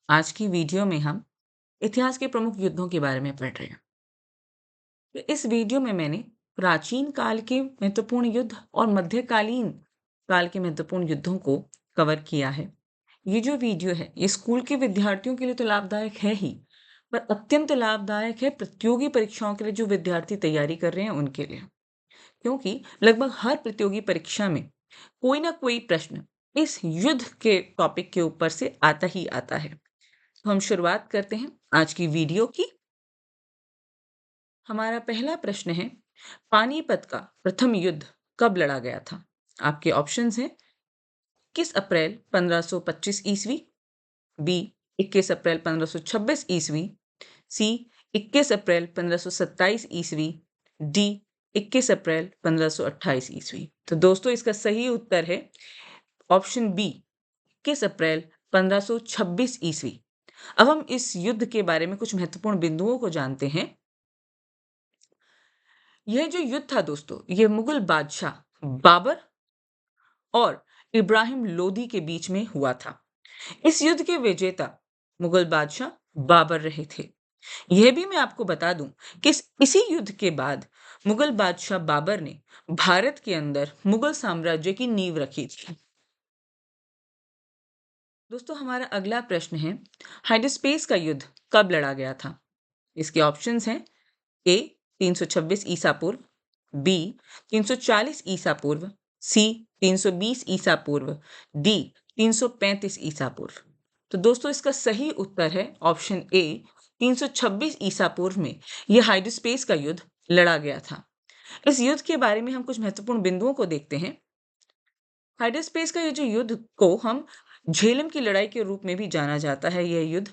आज की वीडियो में हम इतिहास के प्रमुख युद्धों के बारे में पढ़ रहे हैं। तो इस वीडियो में मैंने प्राचीन काल के महत्वपूर्ण युद्ध और मध्यकालीन काल के महत्वपूर्ण युद्धों को कवर किया है। ये जो वीडियो है ये स्कूल के विद्यार्थियों के लिए तो लाभदायक है ही, पर अत्यंत लाभदायक है प्रतियोगी परीक्षाओं के लिए जो विद्यार्थी तैयारी कर रहे हैं उनके लिए, क्योंकि लगभग हर प्रतियोगी परीक्षा में कोई ना कोई प्रश्न इस युद्ध के टॉपिक के ऊपर से आता ही आता है। तो हम शुरुआत करते हैं आज की वीडियो की। हमारा पहला प्रश्न है, पानीपत का प्रथम युद्ध कब लड़ा गया था? आपके ऑप्शंस हैं 21 अप्रैल 1525 ईस्वी, बी 21 अप्रैल 1526 ईस्वी, सी 21 अप्रैल 1527 ईस्वी, डी 21 अप्रैल 1528 ईस्वी। तो दोस्तों इसका सही उत्तर है ऑप्शन बी 21 अप्रैल 1526 ईस्वी। अब हम इस युद्ध के बारे में कुछ महत्वपूर्ण बिंदुओं को जानते हैं। यह जो युद्ध था दोस्तों, यह मुगल बादशाह बाबर और इब्राहिम लोदी के बीच में हुआ था। इस युद्ध के विजेता मुगल बादशाह बाबर रहे थे। यह भी मैं आपको बता दूं कि इसी युद्ध के बाद मुगल बादशाह बाबर ने भारत के अंदर मुगल साम्राज्य की नींव रखी थी। दोस्तों हमारा अगला प्रश्न है, हाइडस्पेस का युद्ध कब लड़ा गया था? इसके ऑप्शंस हैं ए 326 ईसा पूर्व, बी 340 ईसा पूर्व, सी 320 ईसा पूर्व, डी 335 ईसा पूर्व। तो दोस्तों इसका सही उत्तर है ऑप्शन ए 326 ईसा पूर्व में यह हाइडस्पेस का युद्ध लड़ा गया था। इस युद्ध के बारे में हम कुछ महत्वपूर्ण बिंदुओं को देखते हैं। हाइडस्पेस का ये जो युद्ध को हम झेलम की लड़ाई के रूप में भी जाना जाता है। यह युद्ध,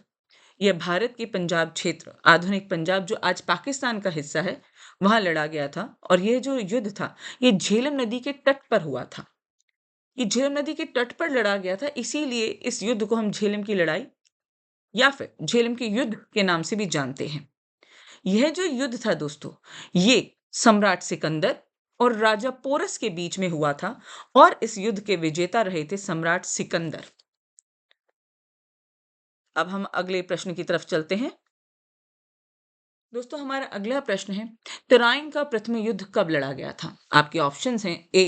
यह भारत के पंजाब क्षेत्र, आधुनिक पंजाब जो आज पाकिस्तान का हिस्सा है, वहां लड़ा गया था। और यह जो युद्ध था ये झेलम नदी के तट पर हुआ था। ये झेलम नदी के तट पर लड़ा गया था, इसीलिए इस युद्ध को हम झेलम की लड़ाई या फिर झेलम के युद्ध के नाम से भी जानते हैं। यह जो युद्ध था दोस्तों, ये सम्राट सिकंदर और राजा पोरस के बीच में हुआ था और इस युद्ध के विजेता रहे थे सम्राट सिकंदर। अब हम अगले प्रश्न की तरफ चलते हैं। दोस्तों हमारा अगला प्रश्न है, तराइन का प्रथम युद्ध कब लड़ा गया था? आपके ऑप्शंस हैं ए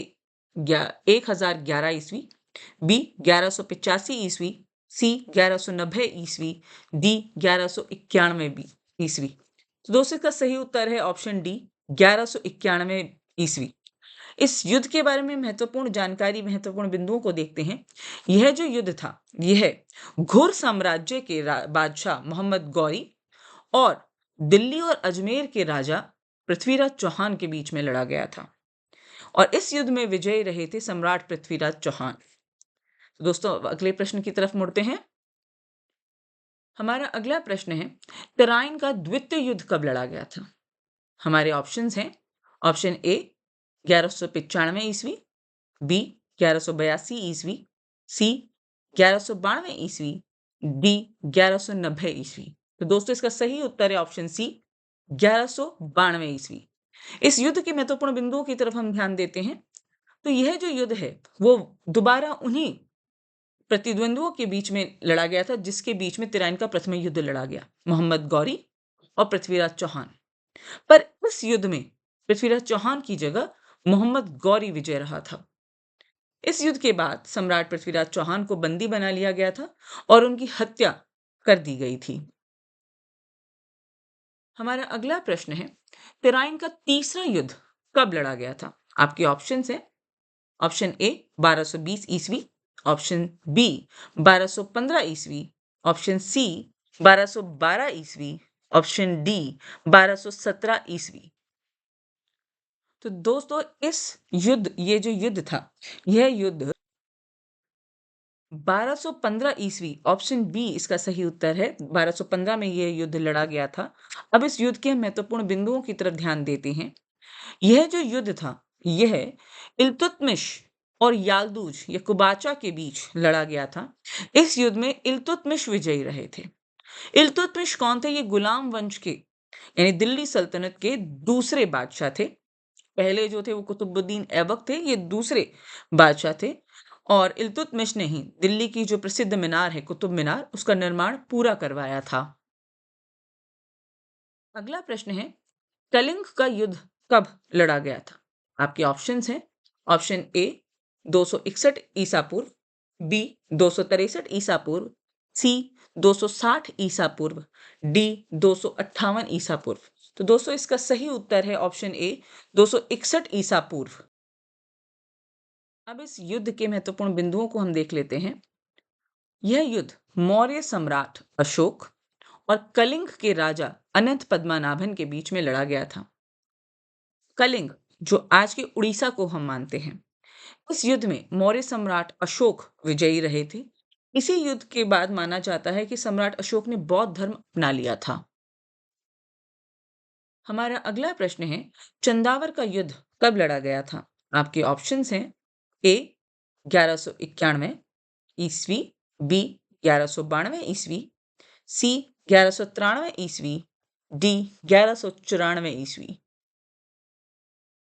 1011 ईस्वी, बी 1185 ईस्वी, सी 1190 ईस्वी, डी 1191 ईस्वी। तो दोस्तों इसका सही उत्तर है ऑप्शन डी 1191 ईस्वी। इस युद्ध के बारे में महत्वपूर्ण जानकारी, महत्वपूर्ण बिंदुओं को देखते हैं। यह जो युद्ध था यह घुर साम्राज्य के बादशाह मोहम्मद गौरी और दिल्ली और अजमेर के राजा पृथ्वीराज चौहान के बीच में लड़ा गया था और इस युद्ध में विजयी रहे थे सम्राट पृथ्वीराज चौहान। तो दोस्तों अगले प्रश्न की तरफ मुड़ते हैं। हमारा अगला प्रश्न है, तराइन का द्वितीय युद्ध कब लड़ा गया था? हमारे ऑप्शंस हैं ऑप्शन ए 1195 ईस्वी, बी 1182 ईस्वी, सी 1192 ईस्वी, डी 1190 ईस्वी। तो दोस्तों इसका सही उत्तर है ऑप्शन सी 1192 ईस्वी। इस युद्ध के महत्वपूर्ण बिंदुओं की तरफ हम ध्यान देते हैं। तो यह जो युद्ध है वो दोबारा उन्हीं प्रतिद्वंद्वियों के बीच में लड़ा गया था जिसके बीच में तराइन का प्रथम युद्ध लड़ा गया, मोहम्मद गौरी और पृथ्वीराज चौहान। पर इस युद्ध में पृथ्वीराज चौहान की जगह मोहम्मद गौरी विजय रहा था। इस युद्ध के बाद सम्राट पृथ्वीराज चौहान को बंदी बना लिया गया था और उनकी हत्या कर दी गई थी। हमारा अगला प्रश्न है, तराइन का तीसरा युद्ध कब लड़ा गया था? आपके ऑप्शंस हैं ऑप्शन ए 1220 ईस्वी, ऑप्शन बी 1215 ईस्वी, ऑप्शन सी 1212 ईस्वी, ऑप्शन डी 1217 ईस्वी। तो दोस्तों इस युद्ध, ये जो युद्ध था यह युद्ध 1215 ईस्वी, ऑप्शन बी इसका सही उत्तर है। 1215 में यह युद्ध लड़ा गया था। अब इस युद्ध के महत्वपूर्ण बिंदुओं की तरफ ध्यान देते हैं। यह जो युद्ध था यह इल्तुतमिश और याल्दूज या कुबाचा के बीच लड़ा गया था। इस युद्ध में इल्तुतमिश विजयी रहे थे। इल्तुतमिश कौन थे? ये गुलाम वंश के यानी दिल्ली सल्तनत के दूसरे बादशाह थे। पहले जो थे वो कुतुबुद्दीन ऐबक थे, ये दूसरे बादशाह थे। और इल्तुतमिश ने ही दिल्ली की जो प्रसिद्ध मीनार है कुतुब मीनार, उसका निर्माण पूरा करवाया था। अगला प्रश्न है, कलिंग का युद्ध कब लड़ा गया था? आपके ऑप्शंस हैं, ऑप्शन ए 261 ईसा पूर्व, बी 263 ईसा पूर्व, सी 260 ईसा पूर्व, डी 258 ईसा पूर्व। तो दोस्तों इसका सही उत्तर है ऑप्शन ए 261 ईसा पूर्व। अब इस युद्ध के महत्वपूर्ण बिंदुओं को हम देख लेते हैं। यह युद्ध मौर्य सम्राट अशोक और कलिंग के राजा अनंत पद्मनाभन के बीच में लड़ा गया था। कलिंग, जो आज के उड़ीसा को हम मानते हैं, इस युद्ध में मौर्य सम्राट अशोक विजयी रहे थे। इसी युद्ध के बाद माना जाता है कि सम्राट अशोक ने बौद्ध धर्म अपना लिया था। हमारा अगला प्रश्न है, चंदावर का युद्ध कब लड़ा गया था? आपके ऑप्शंस हैं, ए 1191 ईस्वी, बी 1192 ईस्वी, सी 1193 ईस्वी, डी 1194 ईस्वी।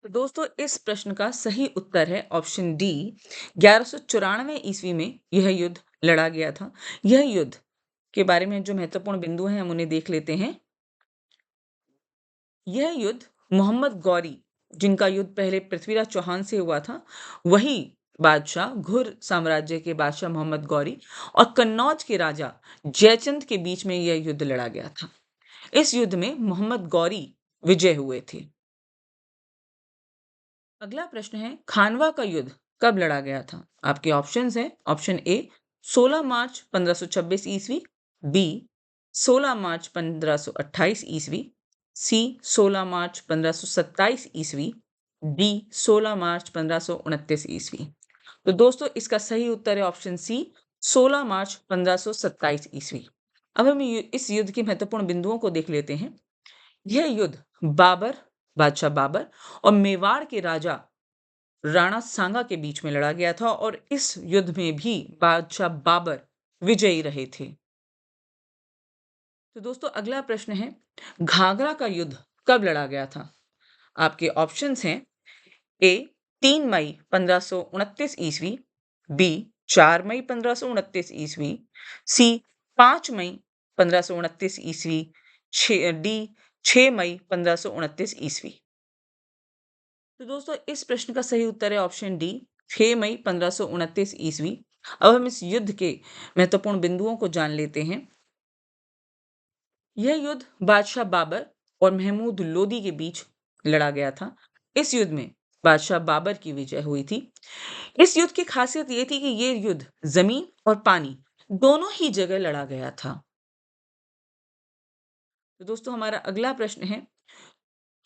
तो दोस्तों इस प्रश्न का सही उत्तर है ऑप्शन डी 1194 ईस्वी में यह युद्ध लड़ा गया था। यह युद्ध के बारे में जो महत्वपूर्ण बिंदु हैं हम उन्हें देख लेते हैं। यह युद्ध मोहम्मद गौरी, जिनका युद्ध पहले पृथ्वीराज चौहान से हुआ था, वही बादशाह घुर साम्राज्य के बादशाह मोहम्मद गौरी और कन्नौज के राजा जयचंद के बीच में यह युद्ध लड़ा गया था। इस युद्ध में मोहम्मद गौरी विजय हुए थे। अगला प्रश्न है, खानवा का युद्ध कब लड़ा गया था? आपके ऑप्शंस हैं, ऑप्शन ए 16 मार्च 1526 ईस्वी, बी 16 मार्च 1528 ईस्वी, सी 16 मार्च 1527 ईस्वी, डी 16 मार्च 1529 ईस्वी। तो दोस्तों इसका सही उत्तर है ऑप्शन सी 16 मार्च 1527 ईस्वी। अब हम इस युद्ध के महत्वपूर्ण बिंदुओं को देख लेते हैं। यह युद्ध बाबर, बादशाह बाबर और मेवाड़ के राजा राणा सांगा के बीच में लड़ा गया था और इस युद्ध में भी बादशाह बाबर विजयी रहे थे। तो दोस्तों अगला प्रश्न है, घाघरा का युद्ध कब लड़ा गया था? आपके ऑप्शंस हैं, ए 3 मई 1529 ईस्वी, बी 4 मई 1529 ईस्वी, सी 5 मई 1529 ईस्वी, डी 6 मई 1529 ईस्वी। तो दोस्तों इस प्रश्न का सही उत्तर है ऑप्शन डी 6 मई 1529 ईस्वी। अब हम इस युद्ध के महत्वपूर्ण बिंदुओं को जान लेते हैं। यह युद्ध बादशाह बाबर और महमूद लोदी के बीच लड़ा गया था। इस युद्ध में बादशाह बाबर की विजय हुई थी। इस युद्ध की खासियत ये थी कि ये युद्ध जमीन और पानी दोनों ही जगह लड़ा गया था। तो दोस्तों हमारा अगला प्रश्न है,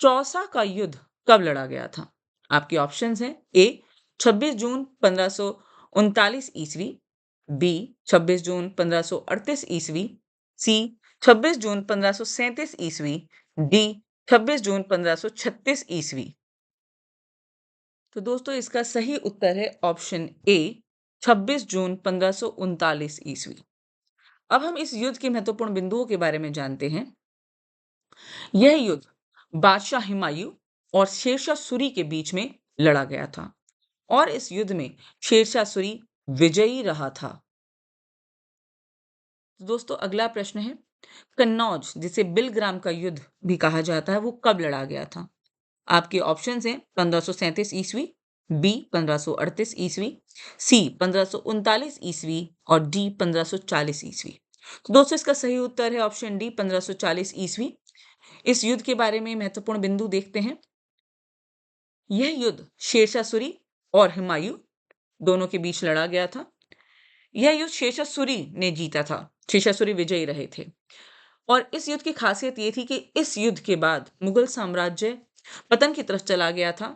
चौसा का युद्ध कब लड़ा गया था? आपके ऑप्शंस हैं, ए 26 जून 1539 ईस्वी, बी 26 जून 1538 ईस्वी, सी 26 जून 1537 ईस्वी, डी 26 जून 1536 ईस्वी। तो दोस्तों इसका सही उत्तर है ऑप्शन ए 26 जून 1539 ईस्वी। अब हम इस युद्ध के महत्वपूर्ण बिंदुओं के बारे में जानते हैं। यह युद्ध बादशाह हुमायूं और शेरशाह सूरी के बीच में लड़ा गया था और इस युद्ध में शेरशाह सूरी विजयी रहा था। तो दोस्तों अगला प्रश्न है, कन्नौज, जिसे बिलग्राम का युद्ध भी कहा जाता है, वो कब लड़ा गया था? आपके ऑप्शंस हैं, 1537 ईस्वी, बी 1538 ईस्वी, सी 1539 ईस्वी और डी 1540 ईस्वी। तो दोस्तों इसका सही उत्तर है ऑप्शन डी 1540 ईस्वी। इस युद्ध के बारे में महत्वपूर्ण बिंदु देखते हैं। यह युद्ध शेरशाह सूरी और हुमायूं दोनों के बीच लड़ा गया था। यह युद्ध शेरशाह सूरी ने जीता था। शेरशाह सूरी विजयी रहे थे और इस युद्ध की खासियत ये थी कि इस युद्ध के बाद मुगल साम्राज्य पतन की तरफ चला गया था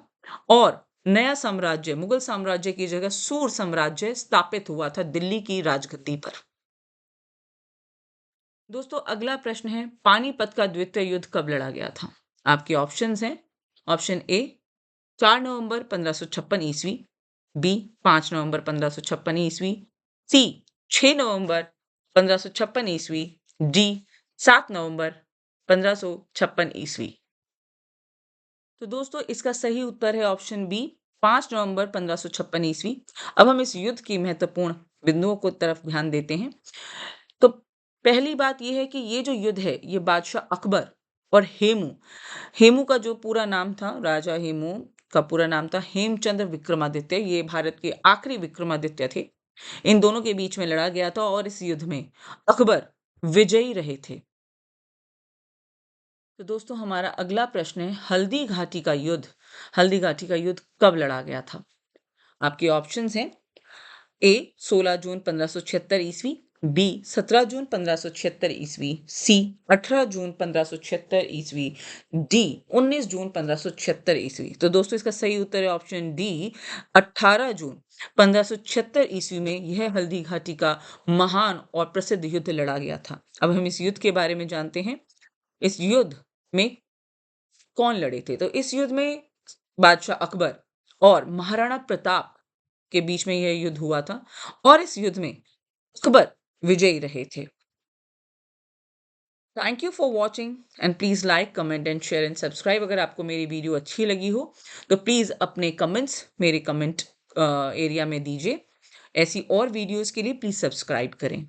और नया साम्राज्य, मुगल साम्राज्य की जगह सूर साम्राज्य स्थापित हुआ था दिल्ली की राजगद्दी पर। दोस्तों अगला प्रश्न है, पानीपत का द्वितीय युद्ध कब लड़ा गया था? आपके ऑप्शंस हैं, ऑप्शन ए 4 नवंबर 1556 ईस्वी, बी 5 नवंबर 1556 ईस्वी, सी 6 नवंबर 1556 ईस्वी, डी 7 नवंबर 1556 ईस्वी। तो दोस्तों इसका सही उत्तर है ऑप्शन बी 5 नवंबर 1556 ईस्वी। अब हम इस युद्ध की महत्वपूर्ण बिंदुओं को तरफ ध्यान देते हैं। तो पहली बात ये है कि ये जो युद्ध है, ये बादशाह अकबर और हेमू, हेमू का जो पूरा नाम था, राजा हेमू का पूरा नाम था हेमचंद्र विक्रमादित्य, ये भारत के आखिरी विक्रमादित्य थे। इन दोनों के बीच में लड़ा गया था और इस युद्ध में अकबर विजयी रहे थे। तो दोस्तों हमारा अगला प्रश्न है, हल्दी घाटी का युद्ध कब लड़ा गया था? आपके ऑप्शंस हैं, ए 16 जून 1576 ईस्वी, बी 17 जून 1576 ईस्वी, सी 18 जून 1576 ईस्वी, डी 19 जून 1576 ईस्वी। तो दोस्तों इसका सही उत्तर है ऑप्शन डी, 18 जून 1576 ईस्वी में यह हल्दी घाटी का महान और प्रसिद्ध युद्ध लड़ा गया था। अब हम इस युद्ध के बारे में जानते हैं। इस युद्ध में कौन लड़े थे? तो इस युद्ध में बादशाह अकबर और महाराणा प्रताप के बीच में यह युद्ध हुआ था और इस युद्ध में अकबर विजयी रहे थे। Thank you for watching and please like, comment and share and subscribe. अगर आपको मेरी वीडियो अच्छी लगी हो तो प्लीज अपने कमेंट्स मेरे कमेंट एरिया में दीजिए। ऐसी और वीडियोस के लिए प्लीज सब्सक्राइब करें।